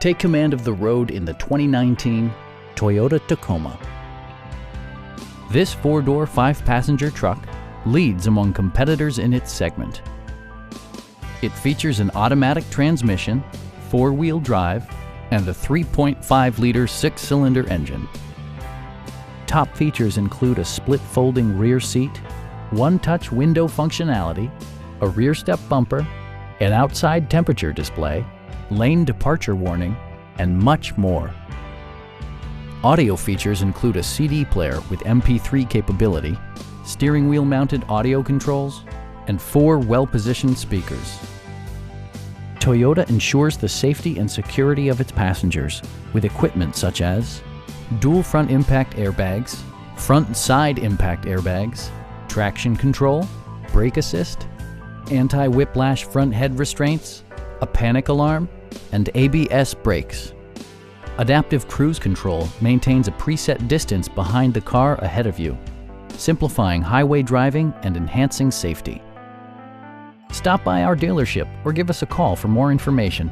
Take command of the road in the 2019 Toyota Tacoma. This four-door, five-passenger truck leads among competitors in its segment. It features an automatic transmission, four-wheel drive, and a 3.5-liter six-cylinder engine. Top features include a split-folding rear seat, one-touch window functionality, a rear step bumper, an outside temperature display, lane departure warning, and much more. Audio features include a CD player with MP3 capability, steering wheel mounted audio controls, and 4 well-positioned speakers. Toyota ensures the safety and security of its passengers with equipment such as dual front impact airbags, front and side impact airbags, traction control, brake assist, anti-whiplash front head restraints, a panic alarm, and ABS brakes. Adaptive Cruise Control maintains a preset distance behind the car ahead of you, simplifying highway driving and enhancing safety. Stop by our dealership or give us a call for more information.